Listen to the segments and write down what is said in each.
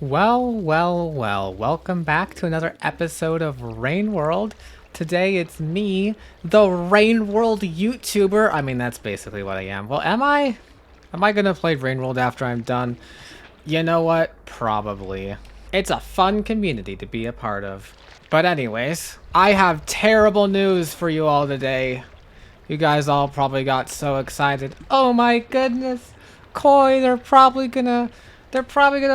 Well, welcome back to another episode of Rain World. Today it's me, the Rain World YouTuber. I mean, that's basically what I am. Well, am I? Am I gonna play Rain World after I'm done? You know what? Probably. It's a fun community to be a part of. But anyways, I have terrible news for you all today. You guys all probably got so excited. Oh my goodness. Koi, they're probably gonna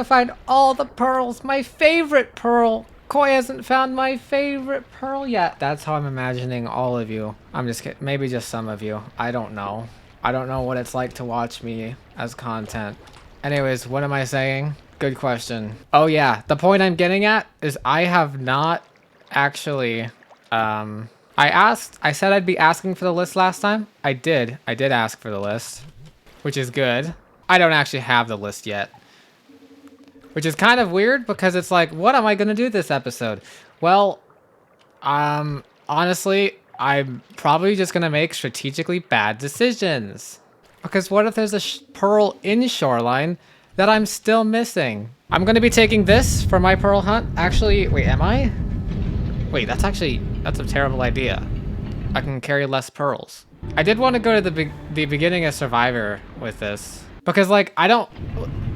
find all the pearls. My favorite pearl. Koi hasn't found my favorite pearl yet. That's how I'm imagining all of you. I'm just kidding. Maybe just some of you. I don't know. I don't know what it's like to watch me as content. Anyways, what am I saying? Good question. Oh yeah, the point I'm getting at is I have not actually, I said I'd be asking for the list last time. I did ask for the list, which is good. I don't actually have the list yet, which is kind of weird because it's like, what am I going to do this episode? Well, honestly, I'm probably just going to make strategically bad decisions. Because what if there's a pearl in shoreline that I'm still missing? I'm going to be taking this for my pearl hunt. Actually, wait, am I? Wait, that's a terrible idea. I can carry less pearls. I did want to go to the beginning of Survivor with this. Because, like, I don't...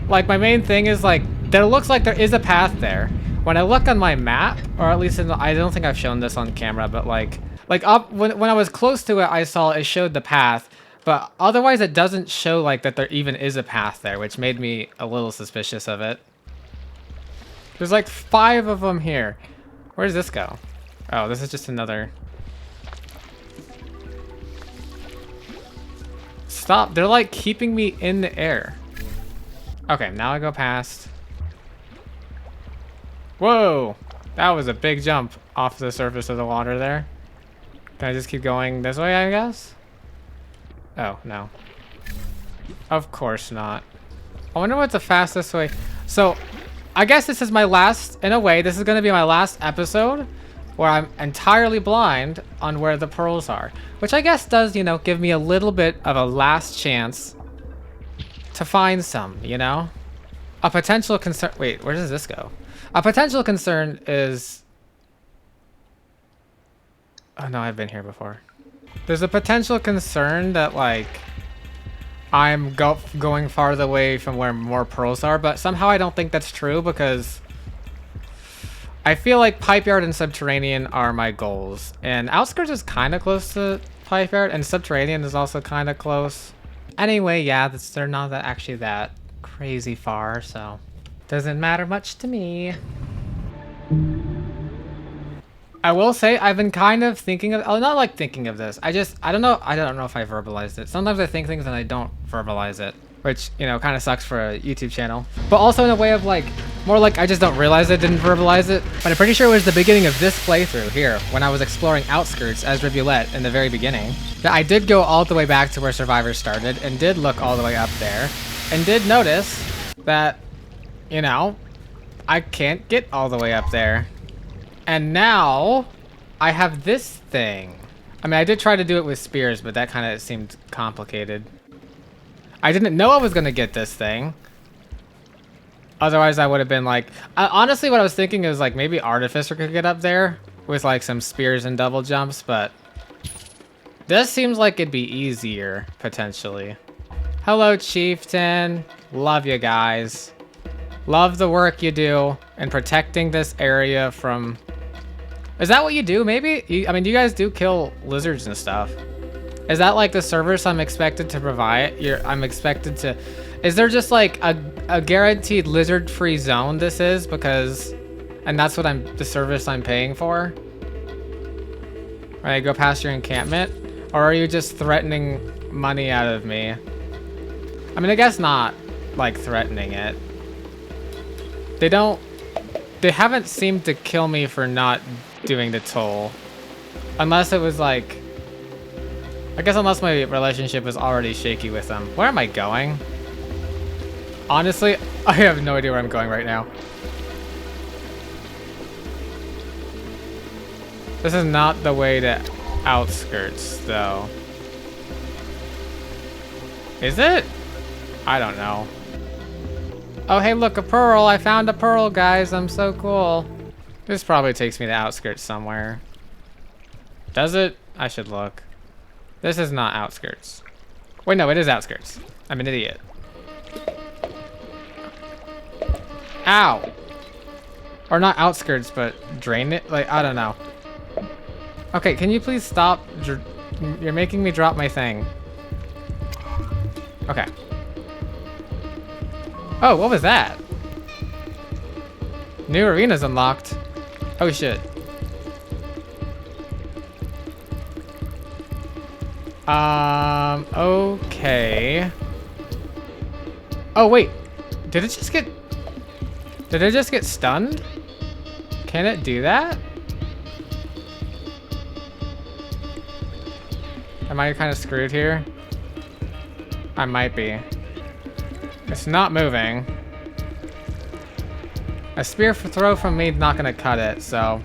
Like, my main thing is, like, there looks like there is a path there. When I look on my map, or at least I don't think I've shown this on camera, but, like up when I was close to it, I saw it showed the path. But otherwise, it doesn't show, like, that there even is a path there, which made me a little suspicious of it. There's, like, 5 of them here. Where does this go? Oh, this is just another... Stop. They're, like, keeping me in the air. Okay, now I go past. Whoa! That was a big jump off the surface of the water there. Can I just keep going this way, I guess? Oh, no. Of course not. I wonder what's the fastest way. So, I guess this is my last, in a way, this is going to be my last episode where I'm entirely blind on where the pearls are. Which I guess does, you know, give me a little bit of a last chance to find some, you know? A potential concern... Wait, where does this go? A potential concern is... Oh no, I've been here before. There's a potential concern that, like, I'm going farther away from where more pearls are, but somehow I don't think that's true because I feel like Pipe Yard and Subterranean are my goals. And Outskirts is kind of close to Pipe Yard, and Subterranean is also kind of close. Anyway, yeah, they're not actually that crazy far, so doesn't matter much to me. I will say I've been kind of thinking of, not like thinking of this. I don't know if I verbalized it. Sometimes I think things and I don't verbalize it, which, you know, kind of sucks for a YouTube channel. But also in a way of, like, more like I just don't realize I didn't verbalize it. But I'm pretty sure it was the beginning of this playthrough here when I was exploring Outskirts as Rivulet in the very beginning. That I did go all the way back to where Survivor started and did look all the way up there and did notice that, you know, I can't get all the way up there. And now I have this thing. I mean, I did try to do it with spears, but that kind of seemed complicated. I didn't know I was going to get this thing. Otherwise, I would have been like... honestly, what I was thinking is, like, maybe Artificer could get up there with, like, some spears and double jumps, but... This seems like it'd be easier, potentially. Hello, Chieftain. Love you guys. Love the work you do in protecting this area from... Is that what you do, maybe? I mean, you guys do kill lizards and stuff. Is that like the service I'm expected to provide? I'm expected to... Is there just like a guaranteed lizard-free zone this is? Because... And that's what the service I'm paying for? Right, go past your encampment? Or are you just threatening money out of me? I mean, I guess not, like, threatening it. They haven't seemed to kill me for not doing the toll. Unless it was like... I guess unless my relationship was already shaky with them. Where am I going? Honestly, I have no idea where I'm going right now. This is not the way to Outskirts, though. Is it? I don't know. Oh, hey, look, a pearl. I found a pearl, guys. I'm so cool. This probably takes me to outskirts somewhere. Does it? I should look. This is not outskirts. Wait, no, it is outskirts. I'm an idiot. Ow. Or not outskirts, but drain it? Like, I don't know. Okay, can you please stop? You're making me drop my thing. Okay. Oh, what was that? New arena's unlocked. Oh, shit. Okay. Oh, wait. Did it just get stunned? Can it do that? Am I kind of screwed here? I might be. It's not moving. A spear throw from me not gonna cut it, so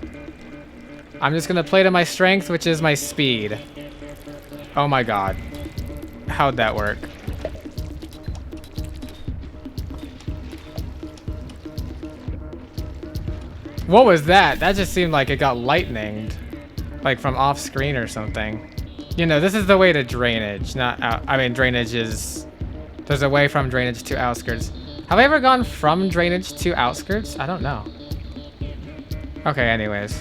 I'm just gonna play to my strength, which is my speed. Oh my god. How'd that work? What was that? That just seemed like it got lightninged. Like from off screen or something. You know, this is the way to drainage, not out. I mean, drainage is... There's a way from drainage to outskirts. Have I ever gone from drainage to outskirts? I don't know. Okay, anyways.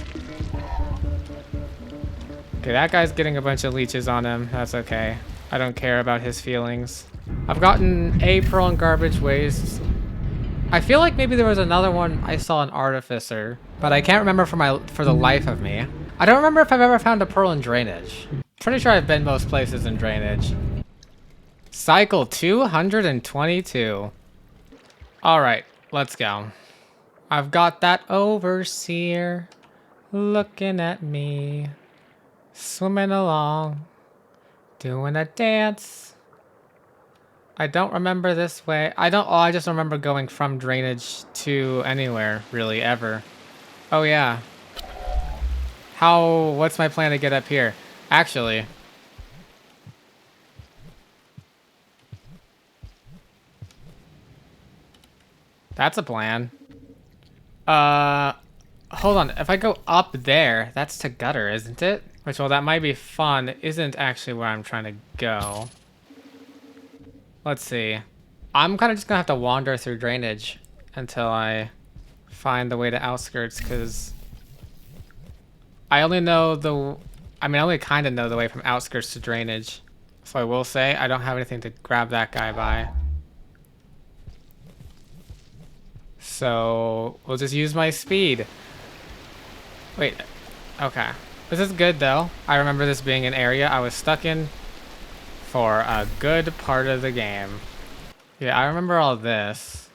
Okay, that guy's getting a bunch of leeches on him. That's okay. I don't care about his feelings. I've gotten a pearl and garbage waste. I feel like maybe there was another one I saw an artificer, but I can't remember for the life of me. I don't remember if I've ever found a pearl in drainage. Pretty sure I've been most places in drainage. Cycle 222. All right, let's go. I've got that overseer looking at me, swimming along, doing a dance. I don't remember this way. I just remember going from drainage to anywhere, really, ever. Oh yeah. What's my plan to get up here? Actually, that's a plan. Hold on. If I go up there, that's to gutter, isn't it? Which, well, that might be fun. It isn't actually where I'm trying to go. Let's see. I'm kind of just gonna have to wander through drainage until I find the way to outskirts, because I only know I only kind of know the way from outskirts to drainage. So I will say I don't have anything to grab that guy by. So we'll just use my speed. Wait, okay. This is good though. I remember this being an area I was stuck in for a good part of the game. Yeah, I remember all this.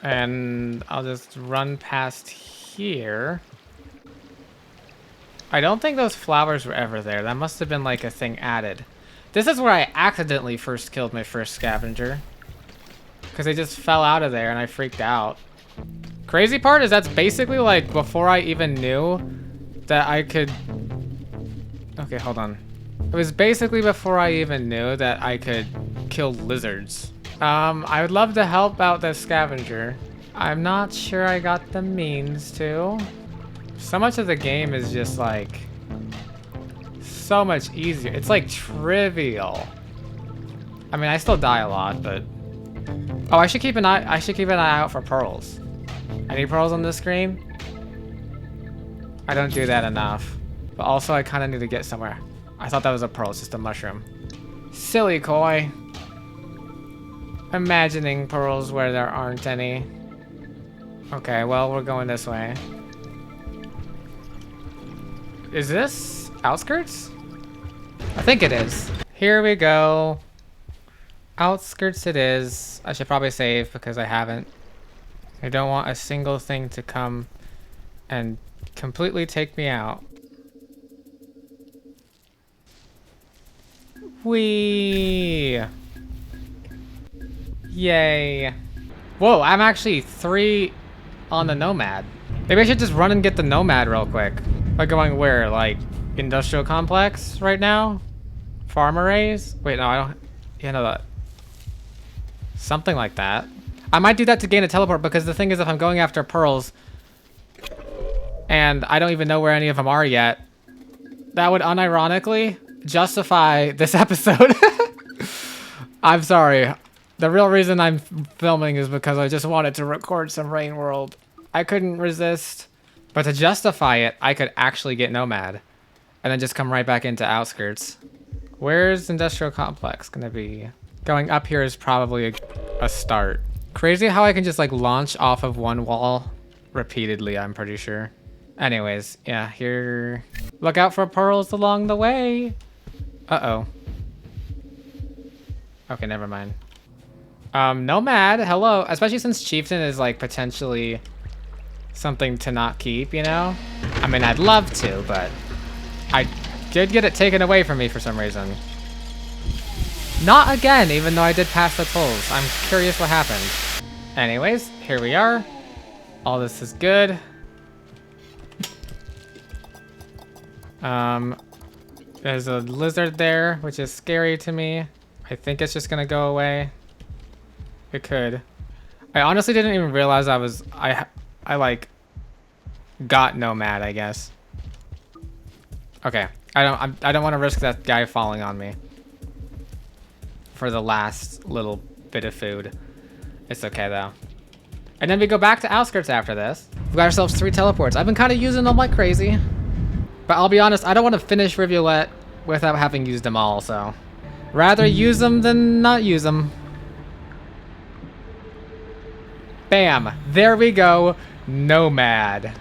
And I'll just run past here. I don't think those flowers were ever there. That must have been like a thing added. This is where I accidentally first killed my first scavenger. Because they just fell out of there and I freaked out. Crazy part is that's basically like before I even knew that I could... Okay, hold on. It was basically before I even knew that I could kill lizards. I would love to help out the scavenger. I'm not sure I got the means to. So much of the game is just like so much easier. It's like trivial. I mean, I still die a lot, but oh, I should keep an eye out for pearls. Any pearls on this screen? I don't do that enough. But also I kind of need to get somewhere. I thought that was a pearl, it's just a mushroom. Silly koi. Imagining pearls where there aren't any. Okay, well, we're going this way. Is this outskirts? I think it is. Here we go. Outskirts it is. I should probably save because I haven't. I don't want a single thing to come and completely take me out. Whee! Yay. Whoa, I'm actually 3 on the nomad. Maybe I should just run and get the nomad real quick. By going where? Like, industrial complex right now? Farm arrays? Wait, no, I don't... Yeah, no, that... Something like that. I might do that to gain a teleport, because the thing is, if I'm going after pearls and I don't even know where any of them are yet, that would unironically justify this episode. I'm sorry. The real reason I'm filming is because I just wanted to record some Rain World. I couldn't resist. But to justify it, I could actually get Nomad and then just come right back into Outskirts. Where's Industrial Complex gonna be? Going up here is probably a start. Crazy how I can just like launch off of one wall repeatedly, I'm pretty sure. Anyways, yeah, here. Look out for pearls along the way. Uh-oh. Okay, never mind. Nomad, hello. Especially since Chieftain is like potentially something to not keep, you know? I mean, I'd love to, but I did get it taken away from me for some reason. Not again, even though I did pass the tolls. I'm curious what happened. Anyways, here we are. All this is good. There's a lizard there, which is scary to me. I think it's just gonna go away. It could. I honestly didn't even realize I like got Nomad, I guess. Okay. I don't want to risk that guy falling on me for the last little bit of food. It's okay though. And then we go back to Outskirts after this. We got ourselves 3 teleports. I've been kind of using them like crazy. But I'll be honest, I don't want to finish Rivulet without having used them all, so rather use them than not use them. Bam! There we go. Nomad.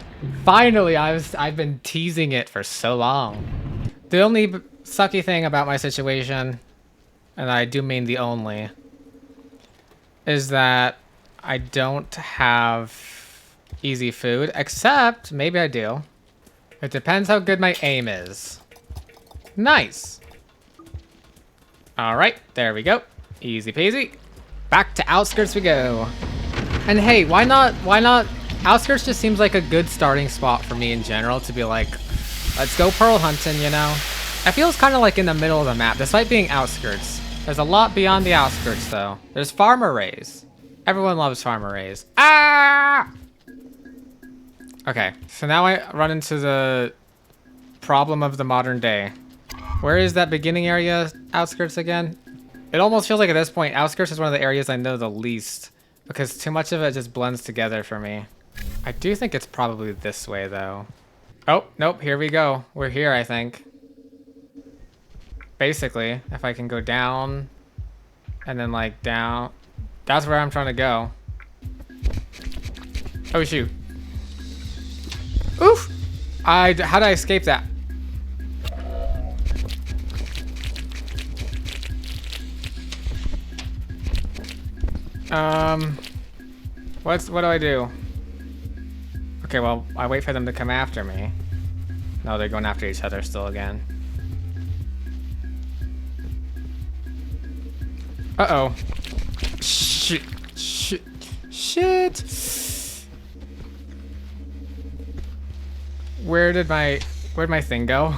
Finally, I've been teasing it for so long. The only sucky thing about my situation, and I do mean the only, is that I don't have easy food, except maybe I do. It depends how good my aim is. Nice. All right, there we go. Easy peasy. Back to Outskirts we go. And hey, why not? Outskirts just seems like a good starting spot for me in general to be like, let's go pearl hunting, you know? I feel it's kind of like in the middle of the map, despite being Outskirts. There's a lot beyond the Outskirts though. There's farmer rays. Everyone loves farmer rays. Ah! Okay, so now I run into the problem of the modern day. Where is that beginning area, Outskirts again? It almost feels like at this point, Outskirts is one of the areas I know the least, because too much of it just blends together for me. I do think it's probably this way though. Oh, nope, here we go. We're here, I think. Basically, if I can go down and then like down, that's where I'm trying to go. Oh shoot. Oof! How'd I escape that? What do I do? Okay, well, I wait for them to come after me. No, they're going after each other still again. Uh-oh. Shit. Where'd my thing go?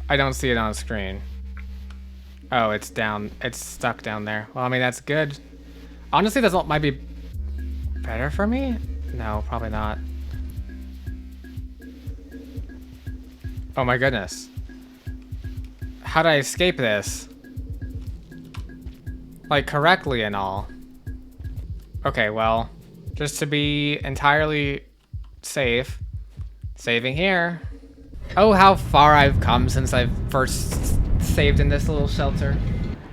I don't see it on the screen. Oh, it's down. It's stuck down there. Well, I mean, that's good. Honestly, that might be better for me? No, probably not. Oh my goodness. How'd I escape this? Like, correctly and all. Okay, well, just to be entirely safe, saving here. Oh, how far I've come since I've first saved in this little shelter.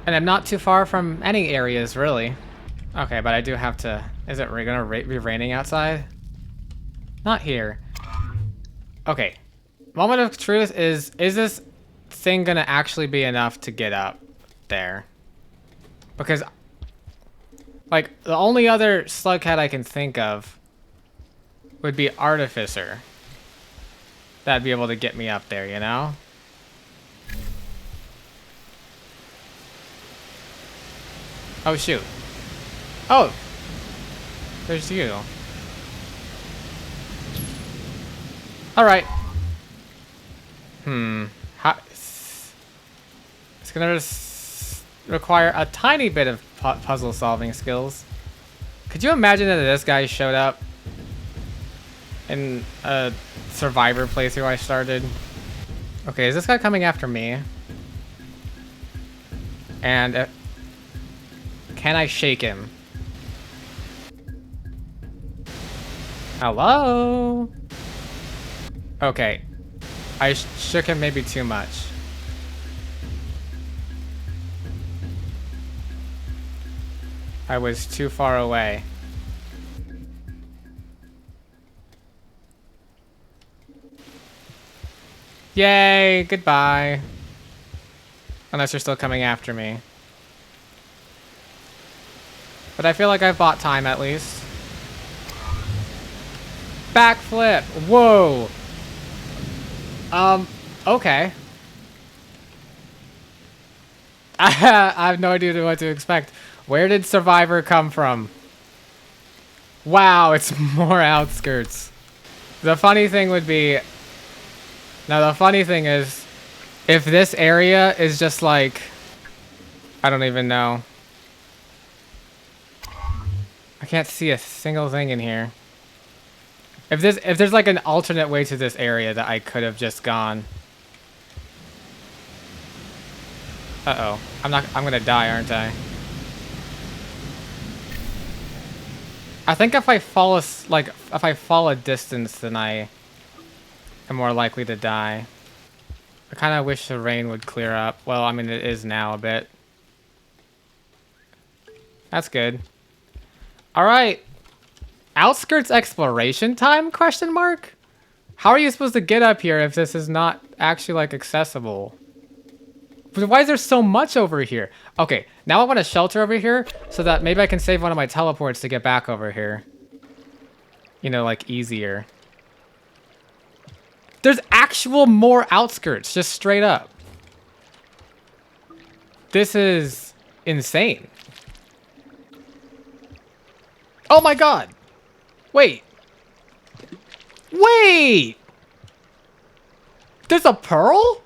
And I'm not too far from any areas, really. Okay, but I do have to... Is it gonna be raining outside? Not here. Okay. Moment of truth is this thing gonna actually be enough to get up there? Because, like, the only other slughead I can think of would be Artificer. That'd be able to get me up there, you know? Oh, shoot. Oh! There's you. Alright. It's gonna require a tiny bit of puzzle solving skills. Could you imagine that this guy showed up in a Survivor playthrough I started? Okay, is this guy coming after me? And can I shake him? Hello? Okay. I shook him maybe too much. I was too far away. Yay, goodbye. Unless you're still coming after me. But I feel like I've bought time at least. Backflip! Whoa! Okay. I have no idea what to expect. Where did Survivor come from? Wow, it's more outskirts. The funny thing would be... Now, the funny thing is, if this area is just like... I don't even know. I can't see a single thing in here. If there's like an alternate way to this area that I could have just gone. Uh-oh. I'm gonna die, aren't I? I think if I fall a distance, then I am more likely to die. I kind of wish the rain would clear up. Well, I mean, it is now a bit. That's good. All right. Outskirts exploration time? Question mark? How are you supposed to get up here if this is not actually like accessible? But why is there so much over here? Okay, now I want a shelter over here so that maybe I can save one of my teleports to get back over here. You know, like easier. There's actual more outskirts, just straight up. This is insane. Oh my god! Wait. Wait! There's a pearl?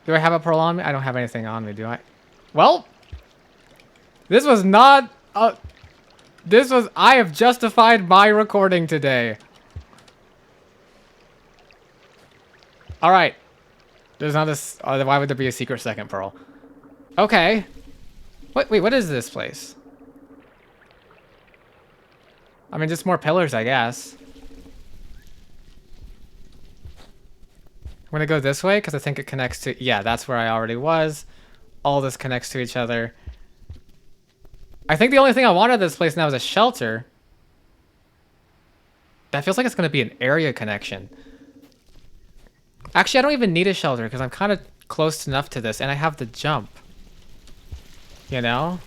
Do I have a pearl on me? I don't have anything on me, do I? Well, this was not... I have justified my recording today. Alright. There's not this... why would there be a secret second pearl? Okay. Wait, what is this place? I mean, just more pillars, I guess. I'm gonna go this way because I think it connects to... Yeah, that's where I already was. All this connects to each other. I think the only thing I wanted this place now is a shelter. That feels like it's gonna be an area connection. Actually, I don't even need a shelter because I'm kind of close enough to this and I have the jump. You know?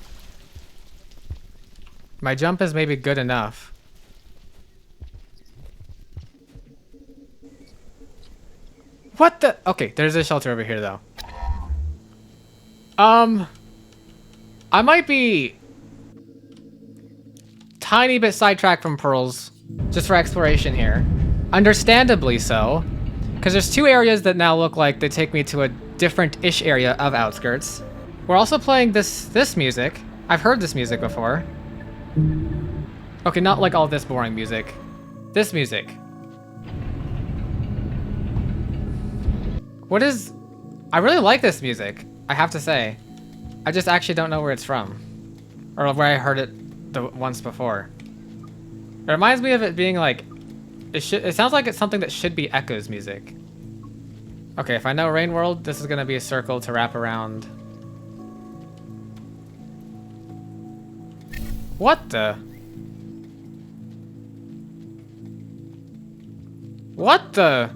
My jump is maybe good enough. What the? Okay, there's a shelter over here, though. I might be tiny bit sidetracked from pearls just for exploration here. Understandably so, because there's two areas that now look like they take me to a different-ish area of outskirts. We're also playing this music. I've heard this music before. Okay, not like all this boring music. This music. What is... I really like this music, I have to say. I just actually don't know where it's from. Or where I heard it once before. It reminds me of it being like... It sounds like it's something that should be Echo's music. Okay, if I know Rain World, this is gonna be a circle to wrap around. What the? What the?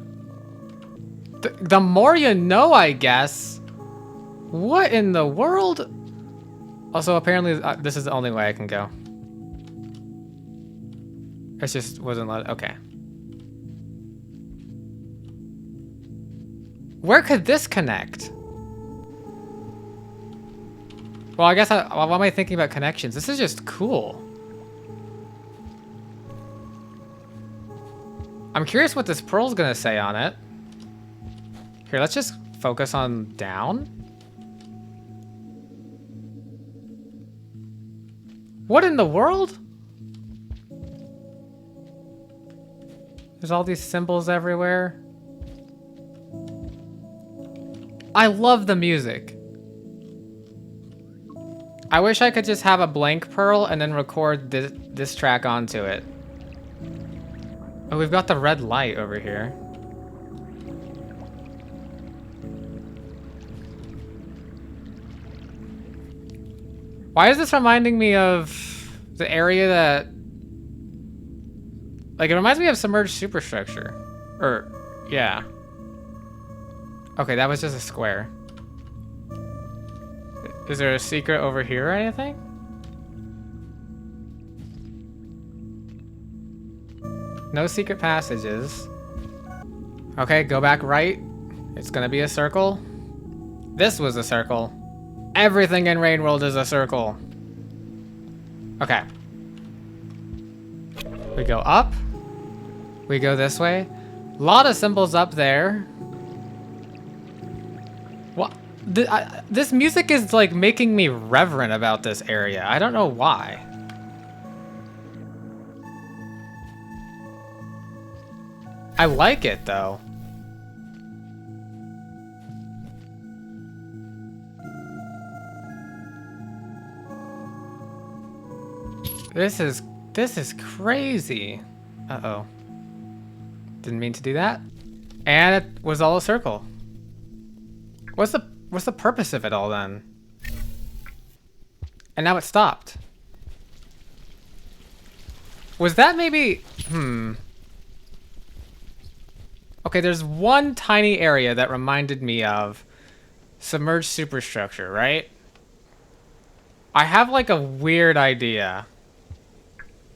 The more you know, I guess. What in the world? Also, apparently, this is the only way I can go. It just wasn't let. Okay. Where could this connect? Well, I guess why am I thinking about connections? This is just cool. I'm curious what this pearl's gonna say on it. Here, let's just focus on down? What in the world? There's all these symbols everywhere. I love the music. I wish I could just have a blank pearl and then record this track onto it. Oh, we've got the red light over here. Why is this reminding me of the area that... Like, it reminds me of submerged superstructure. Or, yeah. Okay, that was just a square. Is there a secret over here or anything? No secret passages. Okay, go back right. It's gonna be a circle. This was a circle. Everything in Rain World is a circle. Okay. We go up. We go this way. A lot of symbols up there. What? This music is like making me reverent about this area. I don't know why. I like it though. This is crazy. Uh-oh. Didn't mean to do that. And it was all a circle. What's the purpose of it all then? And now it stopped. Was that maybe... Okay, there's one tiny area that reminded me of submerged superstructure, right? I have like a weird idea.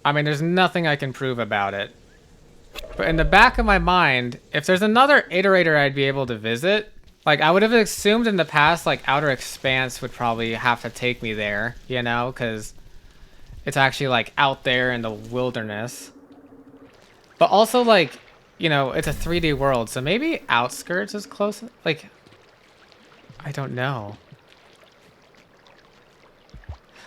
I mean, there's nothing I can prove about it. But in the back of my mind, if there's another iterator I'd be able to visit, like I would have assumed in the past, like Outer Expanse would probably have to take me there, you know, because it's actually like out there in the wilderness. But also like, you know, it's a 3D world, so maybe Outskirts is close. Like, I don't know.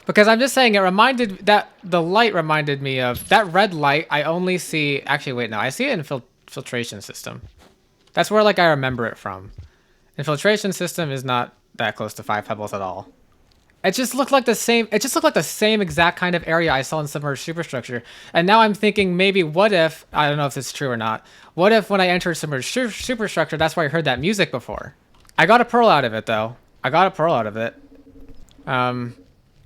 Because I'm just saying, it reminded that the light reminded me of that red light. I only see, actually, wait, no, I see it in filtration system. That's where like I remember it from. Infiltration system is not that close to 5 Pebbles at all. It just looked like the same. It just looked like the same exact kind of area I saw in submerged superstructure. And now I'm thinking maybe what if, I don't know if it's true or not. What if when I entered submerged superstructure, that's where I heard that music before. I got a pearl out of it though. I got a pearl out of it.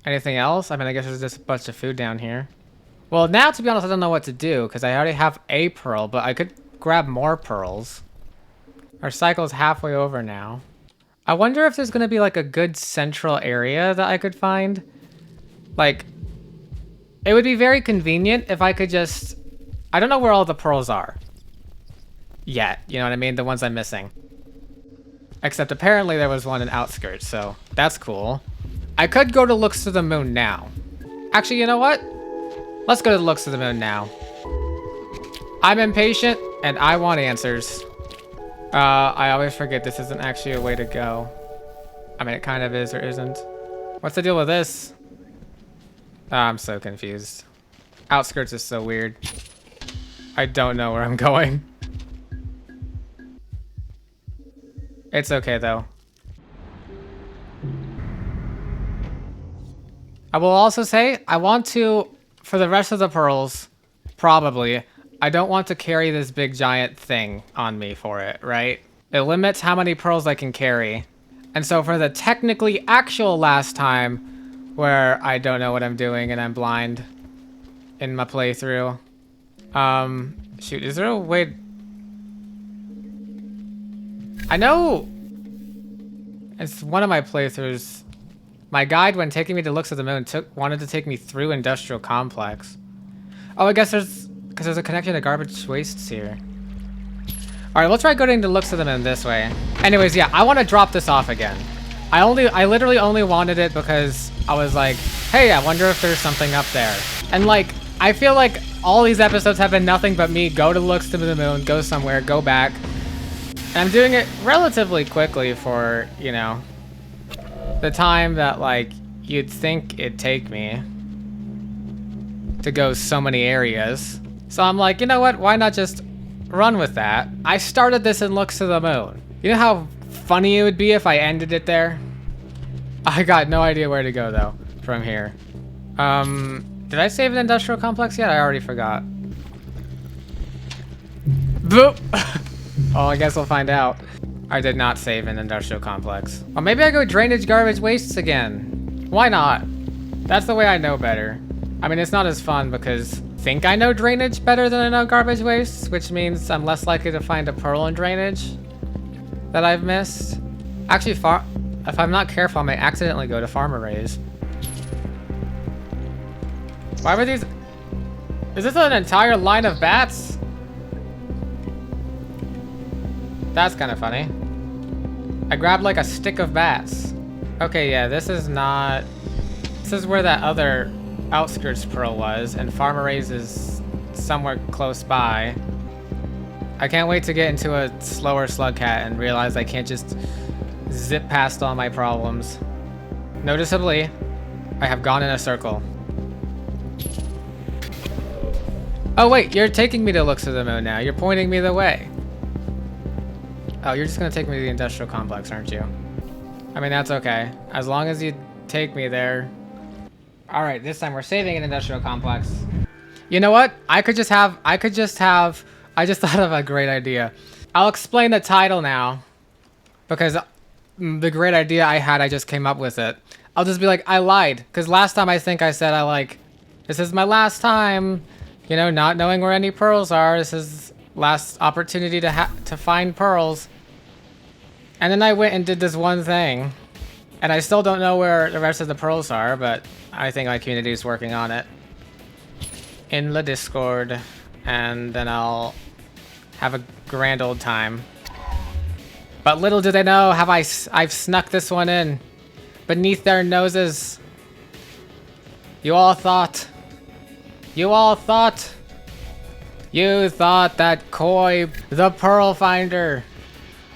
Anything else? I mean, I guess there's just a bunch of food down here. Well, now to be honest, I don't know what to do because I already have a pearl, but I could grab more pearls. Our cycle is halfway over now. I wonder if there's going to be like a good central area that I could find. Like, it would be very convenient if I could just... I don't know where all the pearls are. Yet, you know what I mean? The ones I'm missing. Except apparently there was one in Outskirts, so that's cool. I could go to Looks to the Moon now. Actually, you know what? Let's go to Looks to the Moon now. I'm impatient and I want answers. I always forget this isn't actually a way to go. I mean, it kind of is or isn't. What's the deal with this? Oh, I'm so confused. Outskirts is so weird. I don't know where I'm going. It's okay though. I will also say, I want to, for the rest of the pearls, probably, I don't want to carry this big giant thing on me for it, right? It limits how many pearls I can carry. And so for the technically actual last time, where I don't know what I'm doing and I'm blind in my playthrough. Shoot, is there a way... I know it's one of my playthroughs. My guide, when taking me to Looks at the Moon, wanted to take me through Industrial Complex. Oh, I guess because there's a connection to garbage wastes here. All right, let's try going to Looks at the Moon this way. Anyways, yeah, I want to drop this off again. I literally only wanted it because I was like, hey, I wonder if there's something up there. And like, I feel like all these episodes have been nothing but me go to Looks to the Moon, go somewhere, go back. I'm doing it relatively quickly for, you know, the time that, like, you'd think it'd take me to go so many areas. So I'm like, you know what? Why not just run with that? I started this in Looks to the Moon. You know how funny it would be if I ended it there? I got no idea where to go, though, from here. Did I save an industrial complex yet? I already forgot. Boop! Oh, I guess we'll find out. I did not save an industrial complex. Or maybe I go drainage garbage wastes again. Why not? That's the way I know better. I mean, it's not as fun because I think I know drainage better than I know garbage wastes, which means I'm less likely to find a pearl in drainage that I've missed. Actually, if I'm not careful, I may accidentally go to farm arrays. Why were these? Is this an entire line of bats? That's kind of funny. I grabbed like a stick of bats. Okay, yeah, this is not... This is where that other outskirts pearl was, and farm arrays is somewhere close by. I can't wait to get into a slower slug cat and realize I can't just zip past all my problems. Noticeably, I have gone in a circle. Oh wait, you're taking me to Looks to the Moon now. You're pointing me the way. Oh, you're just gonna take me to the industrial complex, aren't you? I mean, that's okay. As long as you take me there. All right, this time we're saving an industrial complex. You know what? I just thought of a great idea. I'll explain the title now because the great idea I just came up with it. I'll just be like, I lied. Because last time I think I said this is my last time, you know, not knowing where any pearls are. This is last opportunity to find pearls. And then I went and did this one thing. And I still don't know where the rest of the pearls are, but I think my community is working on it. In the Discord. And then I'll have a grand old time. But little do they know, I've snuck this one in beneath their noses. You thought that Koi, the pearl finder,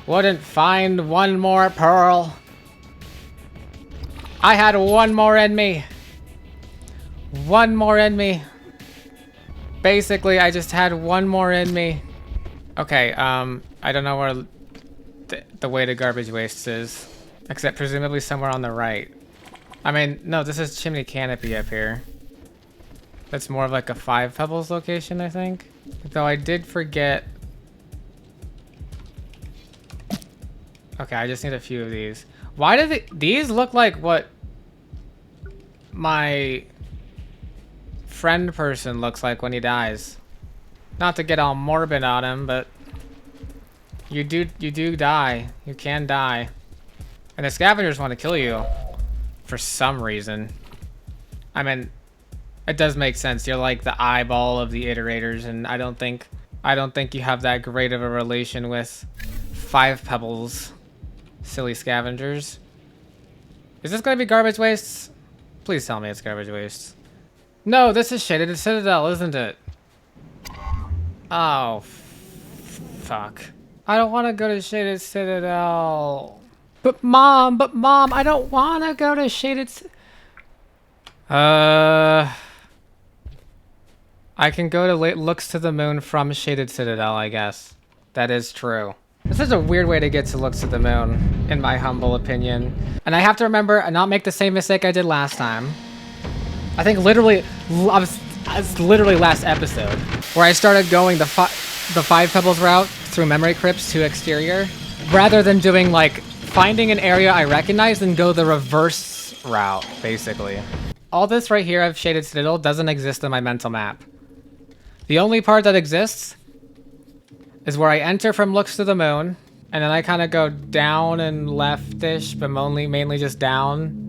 wouldn't find one more pearl. I had one more in me. One more in me. Basically, I just had one more in me. Okay, I don't know where the way to garbage waste is, except presumably somewhere on the right. I mean, no, this is Chimney Canopy up here. That's more of like a 5 Pebbles location, I think. Though I did forget. Okay, I just need a few of these. Why do these look like what my friend person looks like when he dies? Not to get all morbid on him, but you do die. You can die. And the scavengers want to kill you for some reason. I mean, it does make sense. You're like the eyeball of the iterators, and I don't think you have that great of a relation with 5 Pebbles, silly scavengers. Is this gonna be garbage wastes? Please tell me it's garbage wastes. No, this is Shaded Citadel, isn't it? Oh, fuck. I don't want to go to Shaded Citadel. But mom, I don't want to go to Shaded I can go to Looks to the Moon from Shaded Citadel, I guess. That is true. This is a weird way to get to Looks to the Moon, in my humble opinion. And I have to remember and not make the same mistake I did last time. I think literally, it's literally last episode, where I started going the 5 Pebbles route through memory crypts to exterior, rather than doing like finding an area I recognize and go the reverse route, basically. All this right here of Shaded Citadel doesn't exist in my mental map. The only part that exists is where I enter from Looks to the Moon, and then I kind of go down and leftish, but mainly just down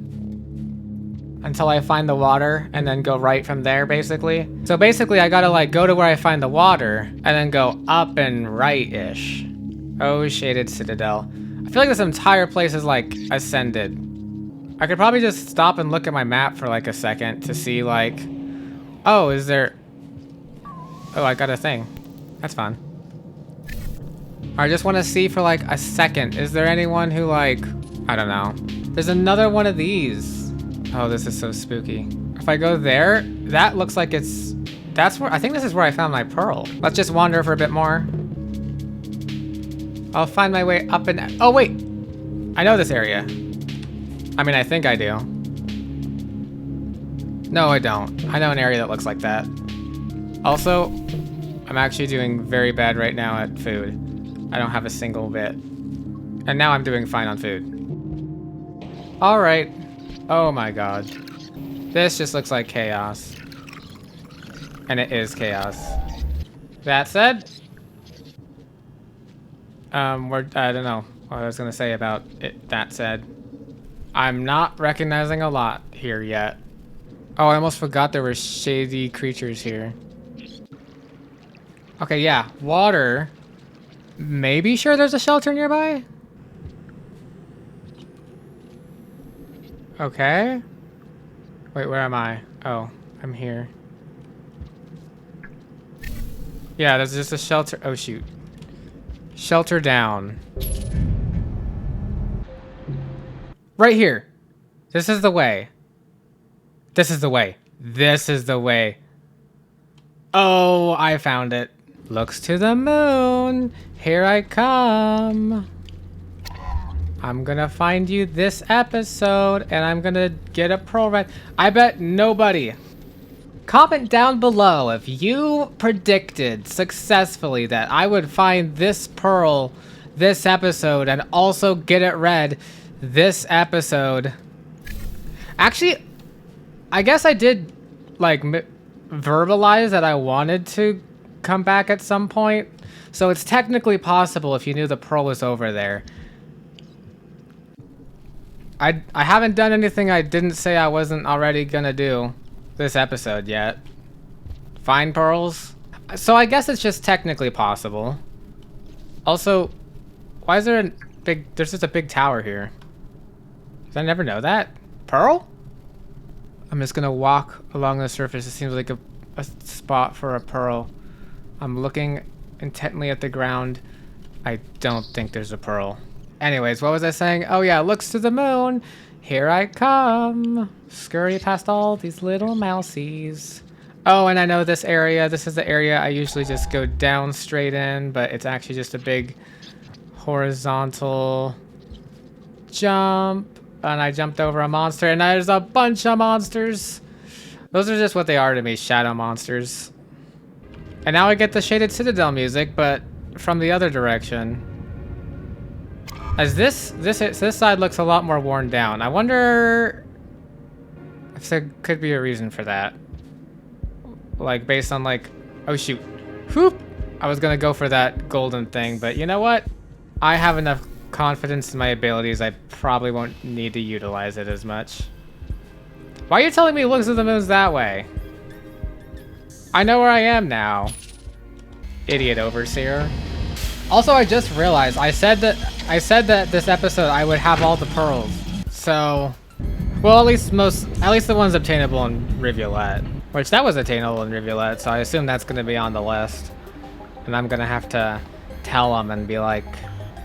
until I find the water, and then go right from there, basically. So basically, I gotta like go to where I find the water, and then go up and right-ish. Oh, Shaded Citadel. I feel like this entire place is like ascended. I could probably just stop and look at my map for like a second to see like, oh, is there... Oh, I got a thing. That's fun. I just want to see for like a second. Is there anyone who like, I don't know. There's another one of these. Oh, this is so spooky. If I go there, that looks like that's where, I think this is where I found my pearl. Let's just wander for a bit more. I'll find my way up and, oh wait. I know this area. I mean, I think I do. No, I don't. I know an area that looks like that. Also, I'm actually doing very bad right now at food. I don't have a single bit. And now I'm doing fine on food. All right. Oh my God. This just looks like chaos. And it is chaos. That said, I don't know what I was gonna say about it. That said, I'm not recognizing a lot here yet. Oh, I almost forgot there were shady creatures here. Okay, yeah, water. Maybe sure there's a shelter nearby? Okay. Wait, where am I? Oh, I'm here. Yeah, there's just a shelter. Oh, shoot. Shelter down. Right here. This is the way. This is the way. This is the way. Oh, I found it. Looks to the moon. Here I come. I'm gonna find you this episode and I'm gonna get a pearl red. I bet nobody. Comment down below if you predicted successfully that I would find this pearl this episode and also get it read this episode. Actually, I guess I did like verbalize that I wanted to come back at some point. So it's technically possible if you knew the pearl was over there. I haven't done anything I didn't say I wasn't already gonna do this episode yet. Find pearls. So I guess it's just technically possible. Also, why is there a big, there's just a big tower here. Did I never know that? Pearl? I'm just gonna walk along the surface. It seems like a spot for a pearl. I'm looking intently at the ground. I don't think there's a pearl. Anyways, what was I saying? Oh yeah, looks to the moon. Here I come. Scurry past all these little mousies. Oh, and I know this area. This is the area I usually just go down straight in, but it's actually just a big horizontal jump. And I jumped over a monster, and there's a bunch of monsters. Those are just what they are to me, shadow monsters. And now I get the Shaded Citadel music, but from the other direction. As this side looks a lot more worn down. I wonder if there could be a reason for that. Like based on like, oh shoot, whoop! I was gonna go for that golden thing, but you know what? I have enough confidence in my abilities. I probably won't need to utilize it as much. Why are you telling me looks of the moon's that way? I know where I am now. Idiot overseer. Also, I just realized I said that this episode I would have all the pearls. So, well, at least the ones obtainable in Rivulet, which that was attainable in Rivulet. So I assume that's going to be on the list, and I'm gonna have to tell them and be like,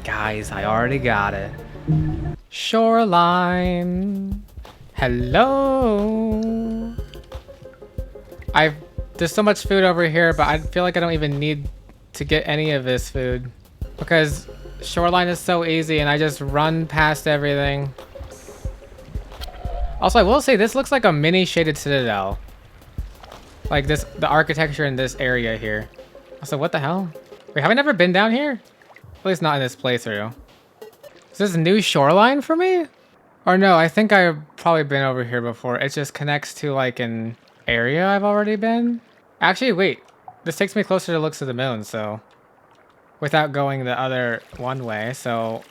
guys, I already got it. Shoreline. Hello. There's so much food over here, but I feel like I don't even need to get any of this food because shoreline is so easy and I just run past everything. Also, I will say this looks like a mini Shaded Citadel. Like this, the architecture in this area here. Also, what the hell? Wait, have I never been down here? At least not in this playthrough. Is this a new shoreline for me? Or no, I think I've probably been over here before. It just connects to like an area I've already been. Actually, wait. This takes me closer to Looks of the Moon, so without going the other one way, so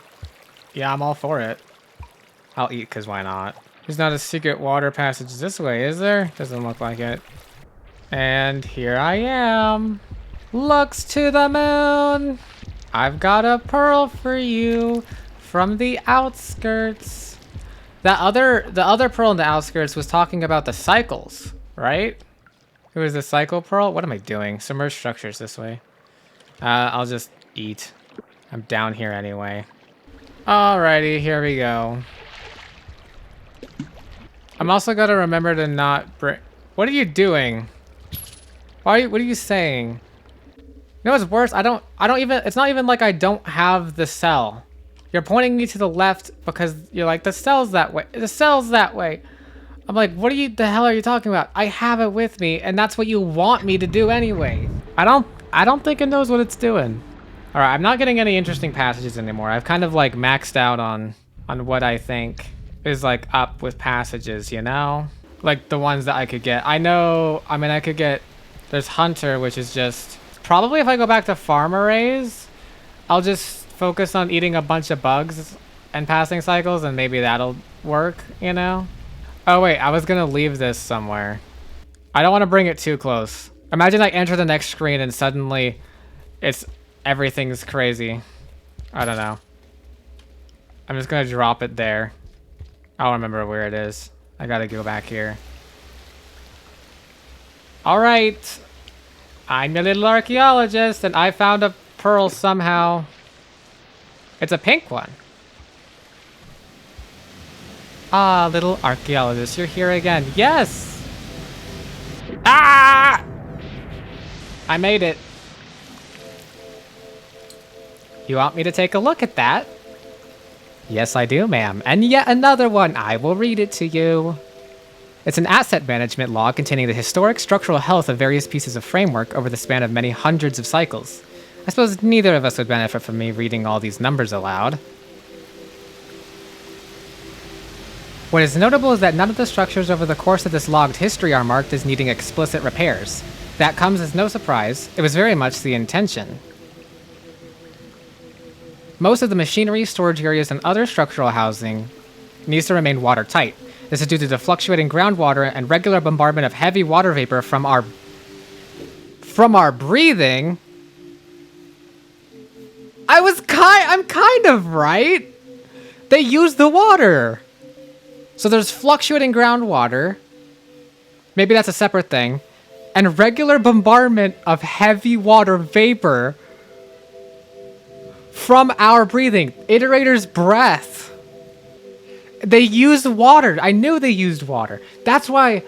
yeah, I'm all for it. I'll eat, because why not? There's not a secret water passage this way, is there? Doesn't look like it. And here I am. Looks to the moon. I've got a pearl for you from the outskirts. The other pearl in the outskirts was talking about the cycles, right? It was the cycle pearl. What am I doing? Submerged structures this way. I'll just eat. I'm down here anyway. Alrighty, here we go. I'm also gonna remember to not bring... What are you doing? What are you saying? You know what's worse? I don't even... It's not even like I don't have the cell. You're pointing me to the left because you're like, the cell's that way. The cell's that way. I'm like, what the hell are you talking about? I have it with me, and that's what you want me to do anyway. I don't think it knows what it's doing. All right, I'm not getting any interesting passages anymore. I've kind of like maxed out on what I think is like up with passages, you know? Like the ones that I could get. I know, I mean, I could get, there's Hunter, which is just, probably if I go back to farm arrays, I'll just focus on eating a bunch of bugs and passing cycles, and maybe that'll work, you know? Oh wait, I was gonna leave this somewhere. I don't want to bring it too close. Imagine I enter the next screen and suddenly everything's crazy. I don't know. I'm just gonna drop it there. I don't remember where it is. I gotta go back here. All right. I'm a little archaeologist and I found a pearl somehow. It's a pink one. Ah, little archaeologist, you're here again. Yes! Ah! I made it. You want me to take a look at that? Yes, I do, ma'am. And yet another one. I will read it to you. It's an asset management log containing the historic structural health of various pieces of framework over the span of many hundreds of cycles. I suppose neither of us would benefit from me reading all these numbers aloud. What is notable is that none of the structures over the course of this logged history are marked as needing explicit repairs. That comes as no surprise. It was very much the intention. Most of the machinery, storage areas, and other structural housing needs to remain watertight. This is due to the fluctuating groundwater and regular bombardment of heavy water vapor from our breathing. I'm kind of right. They use the water. So there's fluctuating groundwater. Maybe that's a separate thing. And regular bombardment of heavy water vapor from our breathing. Iterator's breath. They use water. I knew they used water. That's why.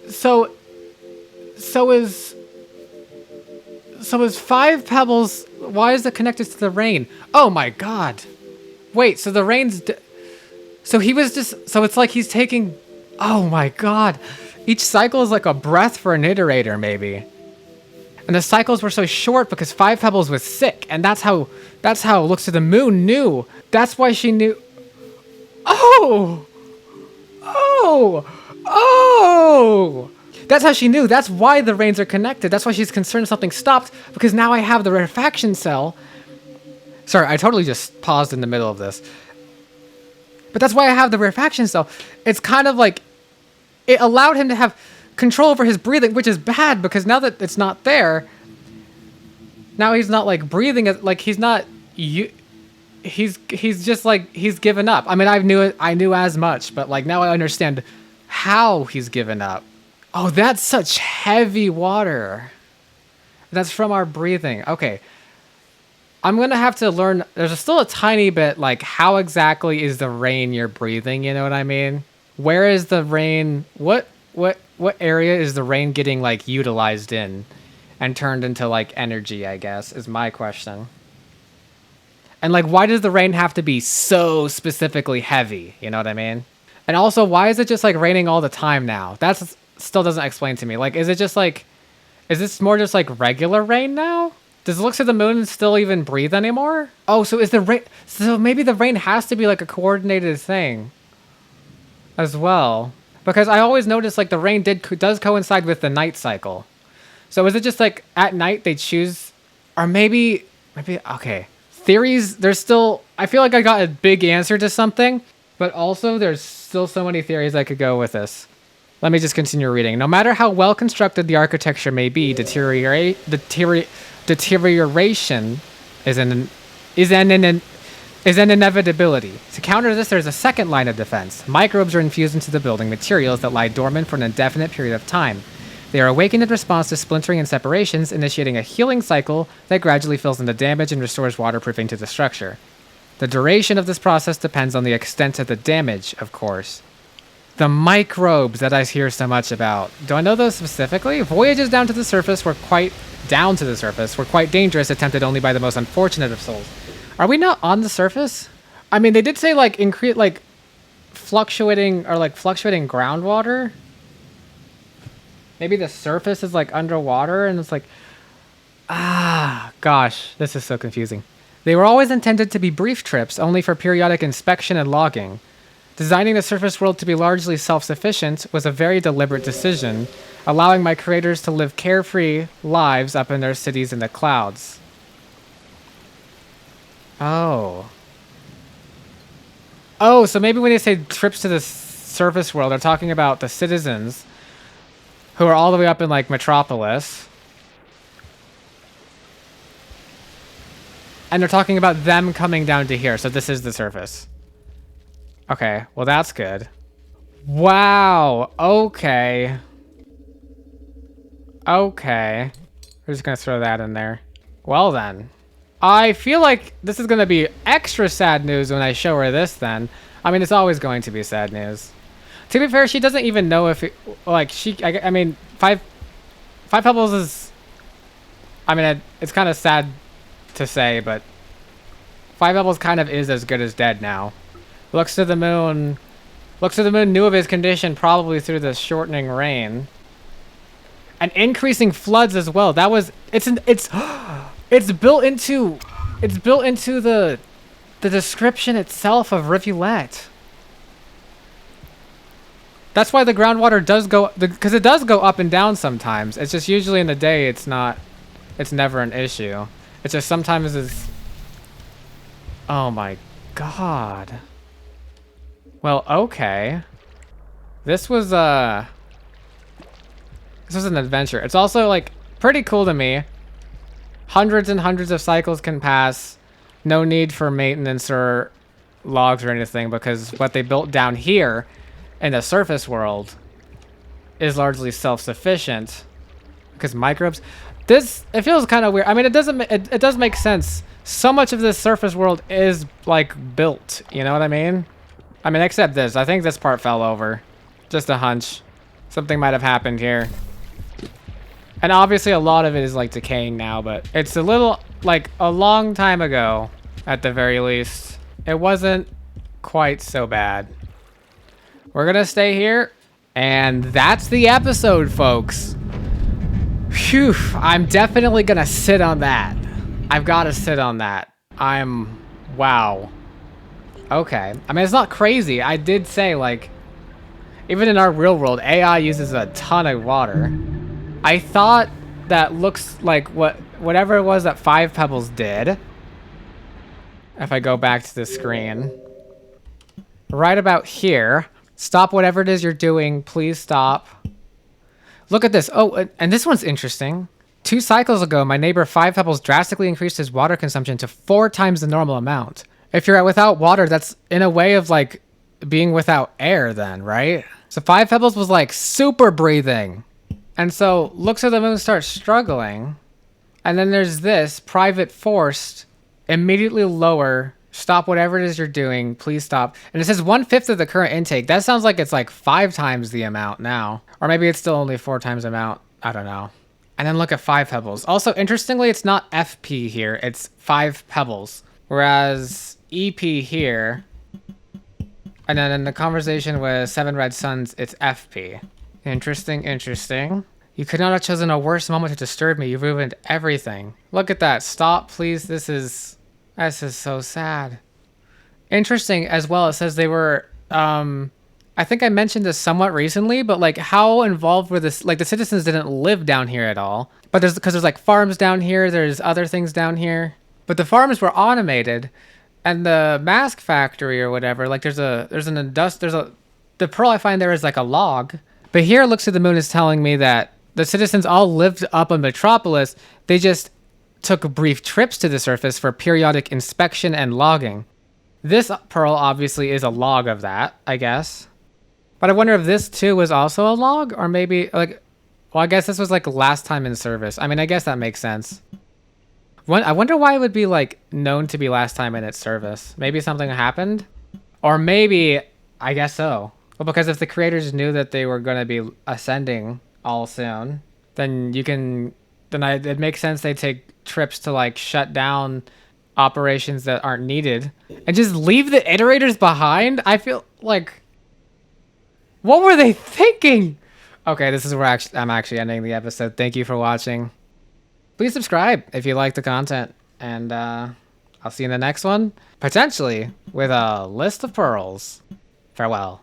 So is 5 pebbles. Why is it connected to the rain? Oh my god. Wait, so the rain's. So he was just. So it's like he's taking. Oh my god. Each cycle is like a breath for an iterator, maybe. And the cycles were so short because 5 Pebbles was sick, and that's how Looks to the Moon knew. That's why she knew. Oh! That's how she knew. That's why the rains are connected. That's why she's concerned something stopped, because now I have the rarefaction cell. Sorry, I totally just paused in the middle of this. But that's why I have the rarefaction cell. It's kind of like it allowed him to have control over his breathing, which is bad because now that it's not there, now he's not like breathing like he's not he's just like he's given up. I mean, I knew as much, but like now I understand how he's given up. Oh, that's such heavy water. That's from our breathing. Okay. I'm going to have to learn. There's still a tiny bit like how exactly is the rain you're breathing, you know what I mean? Where is the rain? What area is the rain getting like utilized in and turned into like energy, I guess, is my question. And like, why does the rain have to be so specifically heavy? You know what I mean? And also, why is it just like raining all the time now? That's still doesn't explain to me. Like, is this more just like regular rain now? Does Looks at the Moon still even breathe anymore? Oh, so so maybe the rain has to be like a coordinated thing as well. Because I always notice like the rain does coincide with the night cycle. So is it just like at night they choose, or maybe, okay. Theories, there's still, I feel like I got a big answer to something, but also there's still so many theories I could go with this. Let me just continue reading. No matter how well constructed the architecture may be, deterioration is an inevitability. To counter this, there's a second line of defense. Microbes are infused into the building materials that lie dormant for an indefinite period of time. They are awakened in response to splintering and separations, initiating a healing cycle that gradually fills in the damage and restores waterproofing to the structure. The duration of this process depends on the extent of the damage, of course. The microbes that I hear so much about. Do I know those specifically? Voyages down to the surface were quite dangerous, attempted only by the most unfortunate of souls. Are we not on the surface? I mean, they did say like increase like fluctuating groundwater. Maybe the surface is like underwater and it's like, gosh, this is so confusing. They were always intended to be brief trips, only for periodic inspection and logging. Designing the surface world to be largely self-sufficient was a very deliberate decision, allowing my creators to live carefree lives up in their cities in the clouds. Oh, so maybe when they say trips to the surface world, they're talking about the citizens who are all the way up in like Metropolis. And they're talking about them coming down to here. So this is the surface. Okay, well that's good. Wow, okay. We're just gonna throw that in there. Well then. I feel like this is gonna be extra sad news when I show her this then. I mean, it's always going to be sad news. To be fair, she doesn't even know if it, like, I mean, five pebbles is, I mean, it's kind of sad to say, but 5 pebbles kind of is as good as dead now. Looks to the moon, knew of his condition probably through the shortening rain. And increasing floods as well. That was, it's built into the description itself of Rivulet. That's why the groundwater does go, because it does go up and down sometimes. It's just usually in the day it's never an issue. It's just sometimes it's, oh my god. Well, okay. This was an adventure. It's also like pretty cool to me. Hundreds and hundreds of cycles can pass. No need for maintenance or logs or anything, because what they built down here in the surface world is largely self-sufficient. Because microbes, it feels kind of weird. I mean, it does make sense. So much of this surface world is like built, you know what I mean? I mean, except this. I think this part fell over. Just a hunch. Something might have happened here. And obviously a lot of it is like decaying now, but it's a little, like a long time ago at the very least. It wasn't quite so bad. We're gonna stay here, and that's the episode, folks. Phew, I'm definitely gonna sit on that. I've gotta sit on that. Wow. Okay. I mean, it's not crazy. I did say, like, even in our real world, AI uses a ton of water. I thought that looks like whatever it was that 5 pebbles did. If I go back to the screen. Right about here. Stop whatever it is you're doing. Please stop. Look at this. Oh, and this one's interesting. 2 cycles ago, my neighbor 5 pebbles drastically increased his water consumption to 4 times the normal amount. If you're without water, that's in a way of like being without air then, right? So 5 pebbles was like super breathing. And so looks at the moon starts struggling. And then there's this private forced, immediately lower, stop whatever it is you're doing, please stop. And it says 1/5 of the current intake. That sounds like it's like 5 times the amount now. Or maybe it's still only 4 times the amount. I don't know. And then look at 5 pebbles. Also, interestingly, it's not FP here. It's 5 pebbles. Whereas EP here, and then in the conversation with 7 Red Suns, it's FP. Interesting. You could not have chosen a worse moment to disturb me. You ruined everything. Look at that. Stop, please. This is so sad. Interesting as well. It says they were, I think I mentioned this somewhat recently, but like how involved were this, like the citizens didn't live down here at all. But because there's like farms down here, there's other things down here. But the farms were automated, and the mask factory or whatever, like the pearl I find there is like a log. But here Looks at the Moon is telling me that the citizens all lived up in Metropolis. They just took brief trips to the surface for periodic inspection and logging. This pearl obviously is a log of that, I guess. But I wonder if this too was also a log, or maybe like Well, I guess this was like last time in service. I mean, I guess that makes sense. I wonder why it would be like known to be last time in its service. Maybe something happened? Or maybe, I guess so. Well, because if the creators knew that they were going to be ascending all soon, then it makes sense they take trips to like shut down operations that aren't needed and just leave the iterators behind. I feel like, what were they thinking? Okay, this is where I'm actually ending the episode. Thank you for watching. Please subscribe if you like the content, and I'll see you in the next one, potentially with a list of pearls. Farewell.